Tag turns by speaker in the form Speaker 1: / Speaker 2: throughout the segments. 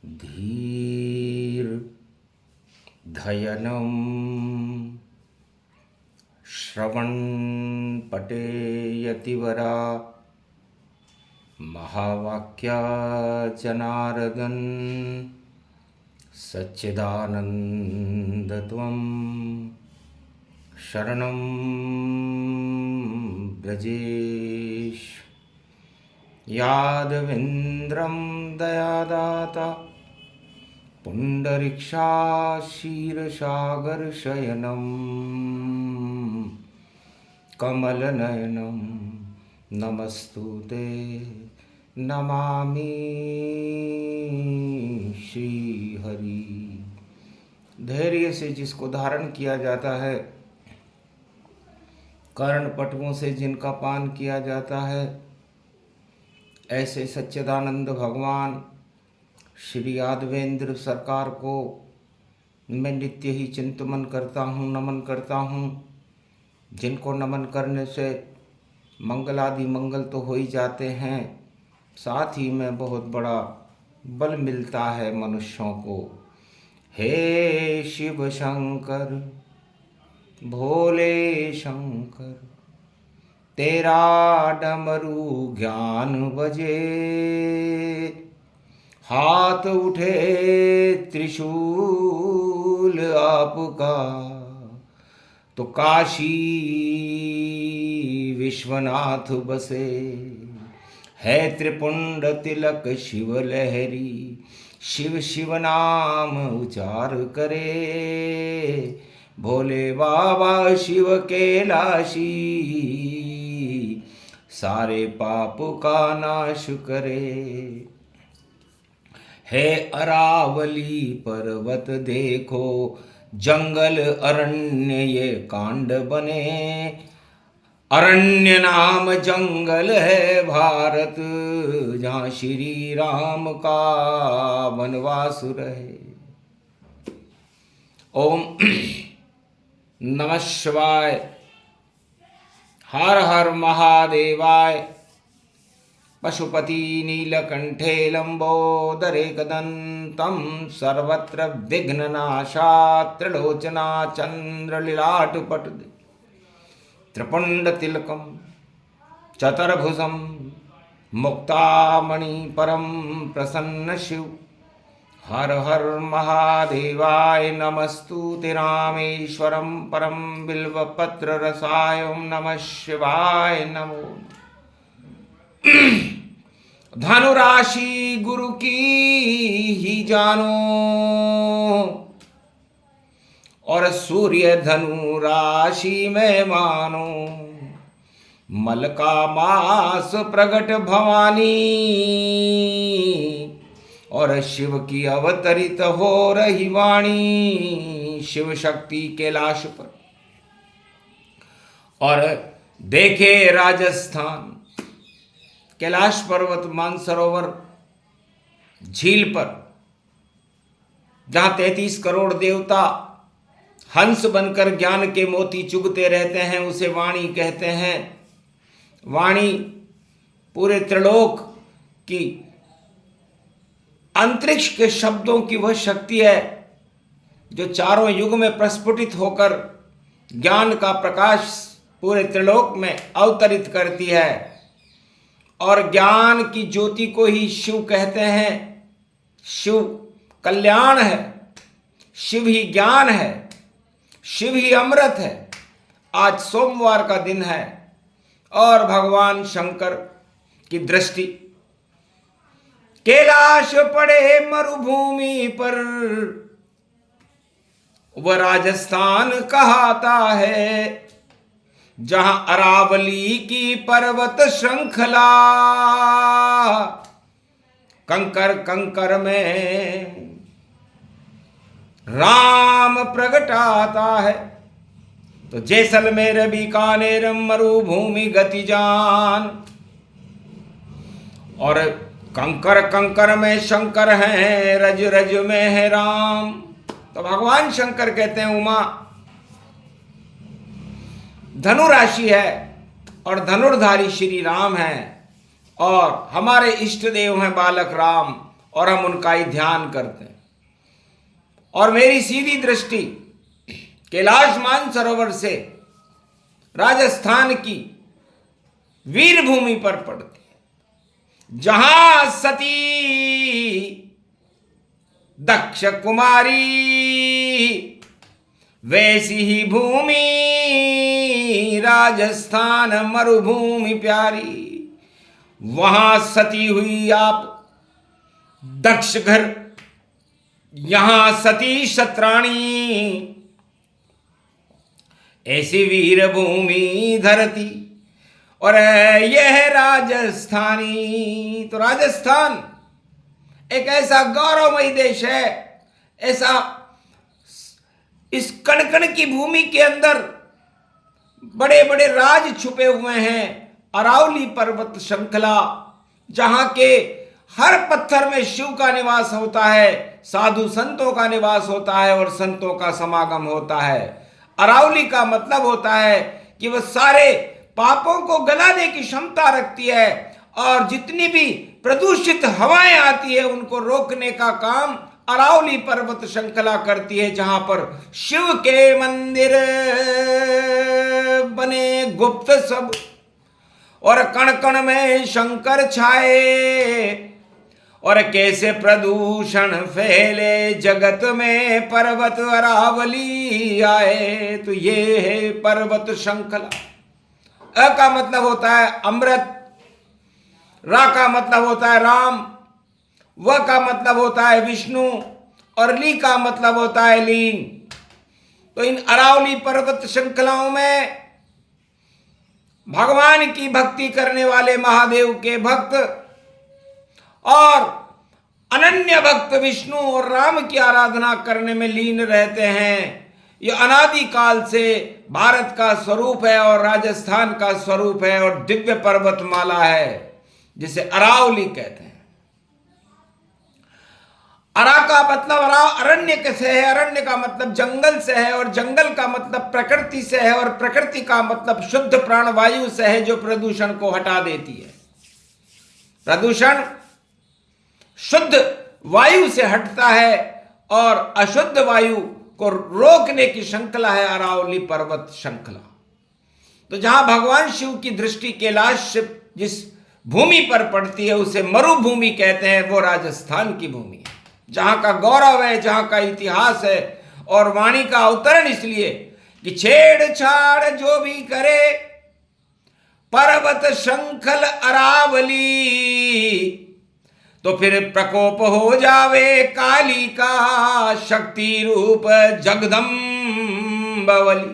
Speaker 1: धीर धयनं श्रवण पटेयतिवरा महावाक्या जनार्दन सच्चिदानन्दत्वं शरणं ब्रजेश यादवेन्द्रं दयादाता पुण्डरीक्षाक्षीरसागरशयनं कमलनयनं नमस्तुते नमामि श्रीहरि। धैर्य से जिसको धारण किया जाता है, कर्णपटुओं से जिनका पान किया जाता है, ऐसे सच्चिदानंद भगवान श्री यादवेंद्र सरकार को मैं नित्य ही चिंतन करता हूँ, नमन करता हूँ। जिनको नमन करने से मंगलादि मंगल तो हो ही जाते हैं, साथ ही में बहुत बड़ा बल मिलता है मनुष्यों को। हे शिव शंकर भोले शंकर, तेरा डमरू ज्ञान बजे, हाथ उठे त्रिशूल आपका, तो काशी विश्वनाथ बसे। है त्रिपुंड तिलक शिव लहरी, शिव शिव नाम उचार करे। भोले बाबा शिव कैलाशी, सारे पाप का नाश करे। है अरावली पर्वत देखो, जंगल अरण्य ये कांड बने। अरण्य नाम जंगल है भारत, जहाँ श्री राम का वनवास रहे। ओम नमः शिवाय। हर हर महादेवाय। पशुपति नीलकंठे लंबोदरे कदंतं, सर्वत्र विघ्ननाशा त्रिलोचना चंद्रलीलाटपट, त्रिपुंडतिलकं चतुर्भुजं मुक्तामणि परम प्रसन्न शिव। हर हर महादेवाय नमस्तुते रामेश्वरं परम बिल्वपत्र रसाय। ओम नमः शिवाय नमो। धनुराशि गुरु की ही जानो, और सूर्य धनु राशि में मानो। मल का मास प्रगट भवानी, और शिव की अवतरित हो रही वाणी। शिव शक्ति कैलाश पर, और देखे राजस्थान कैलाश पर्वत मानसरोवर झील पर, जहां 33 करोड़ देवता हंस बनकर ज्ञान के मोती चुगते रहते हैं, उसे वाणी कहते हैं। वाणी पूरे त्रिलोक की अंतरिक्ष के शब्दों की वह शक्ति है जो चारों युग में प्रस्फुटित होकर ज्ञान का प्रकाश पूरे त्रिलोक में अवतरित करती है। और ज्ञान की ज्योति को ही शिव कहते हैं। शिव कल्याण है, शिव ही ज्ञान है, शिव ही अमृत है। आज सोमवार का दिन है और भगवान शंकर की दृष्टि कैलाश पड़े मरुभूमि पर, वह राजस्थान कहाता है, जहां अरावली की पर्वत श्रृंखला कंकर कंकर में राम प्रगटाता है। तो जैसलमेर बीकानेर मरुभूमि गति जान, और कंकर कंकर में शंकर हैं, रज रज में है राम। तो भगवान शंकर कहते हैं उमा धनु राशि है और धनुर्धारी श्री राम हैं, और हमारे इष्ट देव हैं बालक राम, और हम उनका ही ध्यान करते हैं। और मेरी सीधी दृष्टि कैलाश मानसरोवर से राजस्थान की वीर भूमि पर पड़ती है, जहां सती दक्ष कुमारी वैसी ही भूमि राजस्थान मरुभूमि प्यारी। वहां सती हुई आप दक्ष घर, यहां सती शत्राणी, ऐसी वीर भूमि धरती। और यह है राजस्थानी। तो राजस्थान एक ऐसा गौरवमयी देश है, ऐसा इस कण कण की भूमि के अंदर बड़े बड़े राज छुपे हुए हैं। अरावली पर्वत श्रृंखला, जहां के हर पत्थर में शिव का निवास होता है, साधु संतों का निवास होता है और संतों का समागम होता है। अरावली का मतलब होता है कि वह सारे पापों को गलाने की क्षमता रखती है और जितनी भी प्रदूषित हवाएं आती है उनको रोकने का काम अरावली पर्वत श्रृंखला करती है, जहां पर शिव के मंदिर बने गुप्त सब और कण कण में शंकर छाए। और कैसे प्रदूषण फैले जगत में पर्वत अरावली आए। तो ये है पर्वत श्रृंखला। अ का मतलब होता है अमृत, रा का मतलब होता है राम, व का मतलब होता है विष्णु और ली का मतलब होता है लीन। तो इन अरावली पर्वत श्रृंखलाओं में भगवान की भक्ति करने वाले महादेव के भक्त और अनन्य भक्त विष्णु और राम की आराधना करने में लीन रहते हैं। ये अनादि काल से भारत का स्वरूप है और राजस्थान का स्वरूप है और दिव्य पर्वतमाला है जिसे अरावली कहते हैं। अरा का मतलब अरण्य से है, अरण्य का मतलब जंगल से है और जंगल का मतलब प्रकृति से है और प्रकृति का मतलब शुद्ध प्राणवायु से है जो प्रदूषण को हटा देती है। प्रदूषण शुद्ध वायु से हटता है और अशुद्ध वायु को रोकने की श्रृंखला है अरावली पर्वत श्रृंखला। तो जहां भगवान शिव की दृष्टि कैलाश से जिस भूमि पर पड़ती है उसे मरुभूमि कहते हैं। वो राजस्थान की भूमि है, जहां का गौरव है, जहां का इतिहास है। और वाणी का अवतरण इसलिए कि छेड़छाड़ जो भी करे पर्वत श्रृंखल अरावली, तो फिर प्रकोप हो जावे काली का शक्ति रूप जगदम्बावली।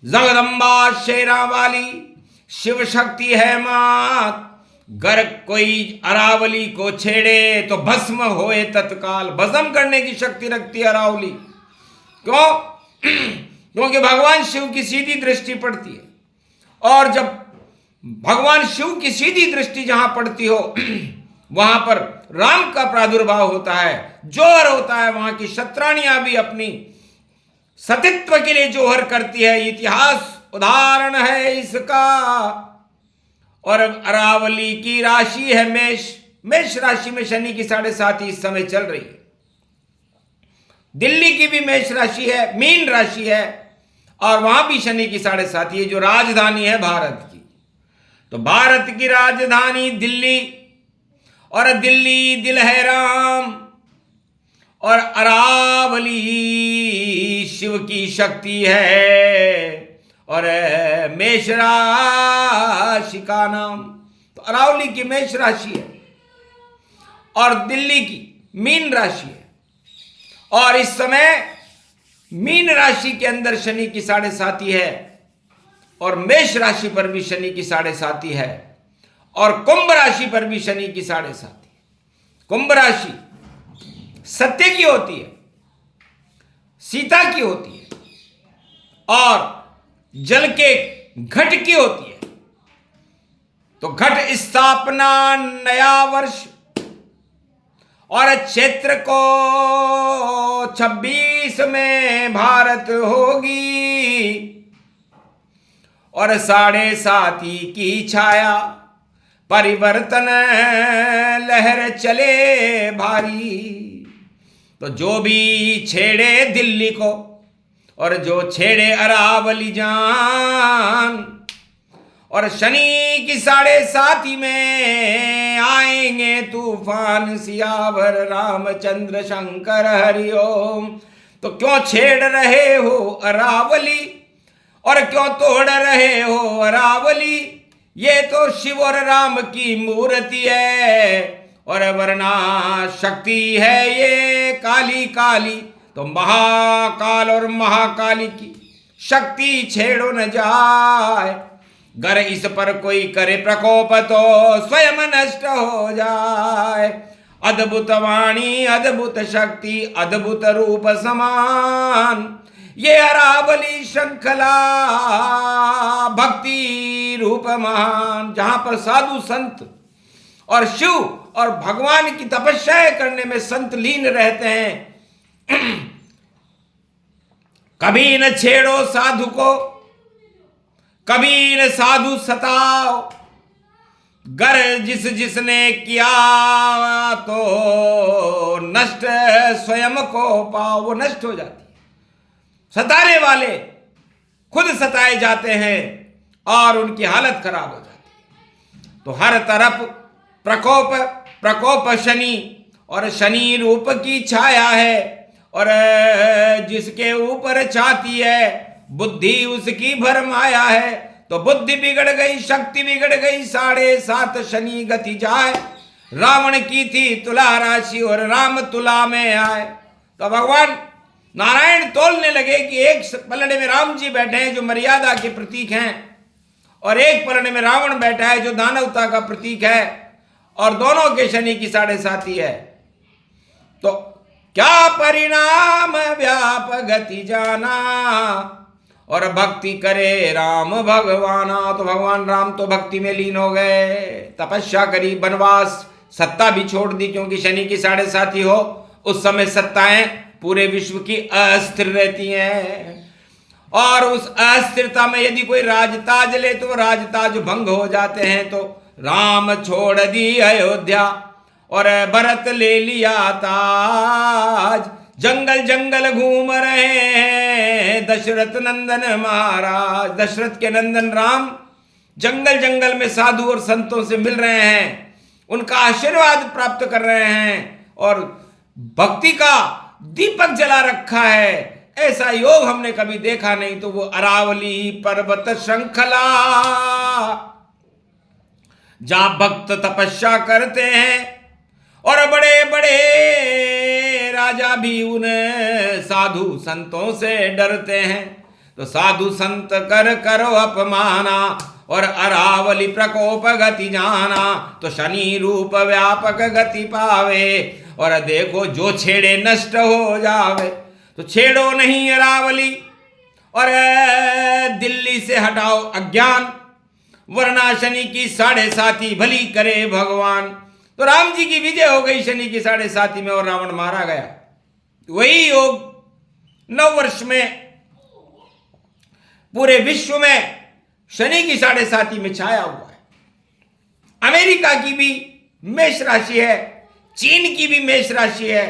Speaker 1: जगदम्बा शेरा वाली शिव शक्ति है मात। गर कोई अरावली को छेड़े तो भस्म होए तत्काल। भस्म करने की शक्ति रखती है अरावली। क्यों? क्योंकि भगवान शिव की सीधी दृष्टि पड़ती है और जब भगवान शिव की सीधी दृष्टि जहां पड़ती हो वहां पर राम का प्रादुर्भाव होता है, जोहर होता है। वहां की शत्राणियां भी अपनी सतीत्व के लिए जोहर करती है। इतिहास उदाहरण है इसका। और अरावली की राशि है मेष। मेष राशि में शनि की 7.5 इस समय चल रही है। दिल्ली की भी मेष राशि है, मीन राशि है और वहां भी शनि की 7.5। ये जो राजधानी है भारत की, तो भारत की राजधानी दिल्ली और दिल्ली दिल है राम और अरावली शिव की शक्ति है और मेष राशि का नाम। तो अरावली की मेष राशि है और दिल्ली की मीन राशि है। और इस समय मीन राशि के अंदर शनि की 7.5 है और मेष राशि पर भी शनि की 7.5 है और कुंभ राशि पर भी शनि की 7.5 है। कुंभ राशि सत्य की होती है, सीता की होती है और जल के घट की होती है। तो घट स्थापना, नया वर्ष और क्षेत्र को 26 में भारत होगी और 7.5 की छाया परिवर्तन लहर चले भारी। तो जो भी छेड़े दिल्ली को और जो छेड़े अरावली जान, और शनि की 7.5 में आएंगे तूफान, सियावर रामचंद्र शंकर हरिओम। तो क्यों छेड़ रहे हो अरावली और क्यों तोड़ रहे हो अरावली, ये तो शिव और राम की मूर्ति है, और वरना शक्ति है ये काली काली। तो महाकाल और महाकाली की शक्ति छेड़ो न जाए, गर इस पर कोई करे प्रकोप तो स्वयं नष्ट हो जाए। अद्भुत वाणी अद्भुत शक्ति अद्भुत रूप समान, ये अरावली श्रृंखला भक्ति रूप महान। जहां पर साधु संत और शिव और भगवान की तपस्याएं करने में संत लीन रहते हैं। कभी न छेड़ो साधु को, कभी न साधु सताओ, गर जिसने किया तो नष्ट स्वयं को पाओ। वो नष्ट हो जाती है। सताने वाले खुद सताए जाते हैं और उनकी हालत खराब हो जाती है। तो हर तरफ प्रकोप शनि, और शनि रूप की छाया है, और जिसके ऊपर छाती है बुद्धि उसकी भरमाया है। तो बुद्धि बिगड़ गई, शक्ति बिगड़ गई, 7.5 शनि गति जाए। रावण की थी तुला राशि और राम तुला में आए। तो भगवान नारायण तोलने लगे कि एक पलड़े में राम जी बैठे हैं जो मर्यादा के प्रतीक हैं, और एक पलड़े में रावण बैठा है जो दानवता का प्रतीक है, और दोनों के शनि की 7.5 है। तो क्या परिणाम व्याप गति जाना, और भक्ति करे राम भगवाना। तो भगवान राम तो भक्ति में लीन हो गए, तपस्या करी, वनवास, सत्ता भी छोड़ दी, क्योंकि शनि की 7.5 हो उस समय सत्ताएं पूरे विश्व की अस्थिर रहती हैं, और उस अस्थिरता में यदि कोई राजताज ले तो राजताज भंग हो जाते हैं। तो राम छोड़ दी अयोध्या और भरत ले लिया ताज, जंगल जंगल घूम रहे हैं दशरथ नंदन महाराज। दशरथ के नंदन राम जंगल जंगल में साधु और संतों से मिल रहे हैं, उनका आशीर्वाद प्राप्त कर रहे हैं, और भक्ति का दीपक जला रखा है। ऐसा योग हमने कभी देखा नहीं। तो वो अरावली पर्वत श्रृंखला, जहां भक्त तपस्या करते हैं और बड़े बड़े राजा भी उन साधु संतों से डरते हैं। तो साधु संत कर करो अपमाना, और अरावली प्रकोप गति जाना। तो शनि रूप व्यापक गति पावे, और देखो जो छेड़े नष्ट हो जावे। तो छेड़ो नहीं अरावली, और दिल्ली से हटाओ अज्ञान, वरना शनि की 7.5 भली करे भगवान। तो राम जी की विजय हो गई शनि की 7.5 में, और रावण मारा गया। वही योग 9 वर्ष में पूरे विश्व में शनि की 7.5 में छाया हुआ है। अमेरिका की भी मेष राशि है, चीन की भी मेष राशि है,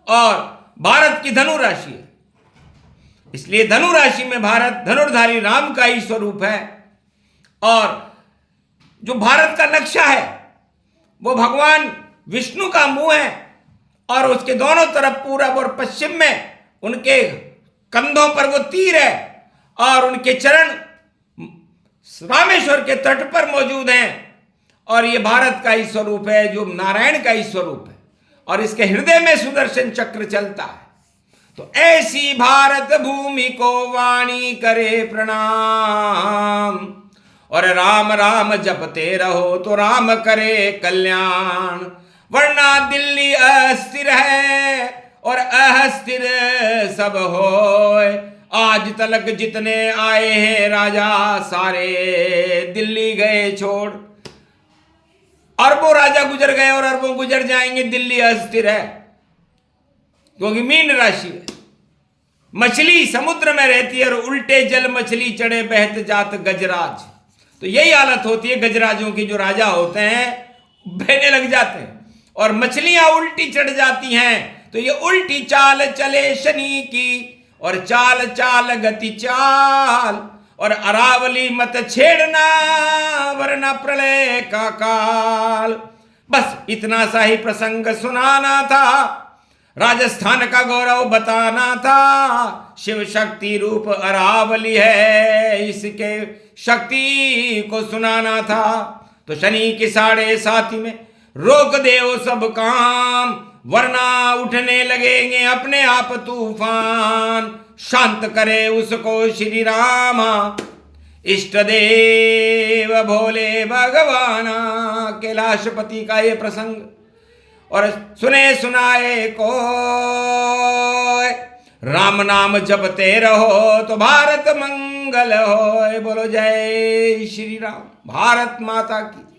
Speaker 1: और भारत की धनु राशि है। इसलिए धनु राशि में भारत धनुर्धारी राम का ही स्वरूप है, और जो भारत का नक्शा है वो भगवान विष्णु का मुंह है, और उसके दोनों तरफ पूरब और पश्चिम में उनके कंधों पर वो तीर है, और उनके चरण रामेश्वर के तट पर मौजूद हैं। और ये भारत का ही स्वरूप है, जो नारायण का ही स्वरूप है, और इसके हृदय में सुदर्शन चक्र चलता है। तो ऐसी भारत भूमि को वाणी करे प्रणाम, और राम राम जपते रहो तो राम करे कल्याण। वरना दिल्ली अस्थिर है और अस्थिर सब होए। आज तलक जितने आए हैं राजा सारे दिल्ली गए छोड़। अरबों राजा गुजर गए और अरबों गुजर जाएंगे, दिल्ली अस्थिर है। क्योंकि मीन राशि है, मछली समुद्र में रहती है और उल्टे जल मछली चढ़े बहत जात गजराज। तो यही हालत होती है गजराजों की, जो राजा होते हैं बहने लग जाते हैं और मछलियां उल्टी चढ़ जाती हैं। तो ये उल्टी चाल चले शनि की, और चाल चाल गति चाल, और अरावली मत छेड़ना वरना प्रलय का काल। बस इतना सा ही प्रसंग सुनाना था, राजस्थान का गौरव बताना था। शिव शक्ति रूप अरावली है, इसके शक्ति को सुनाना था। तो शनि की 7.5 में रोक दे वो सब काम, वरना उठने लगेंगे अपने आप तूफान। शांत करे उसको श्री रामा, इष्ट देव भोले भगवाना। कैलाशपति का ये प्रसंग और सुने सुनाए को, राम नाम जपते रहो तो भारत मंगल हो। बोलो जय श्री राम, भारत माता की।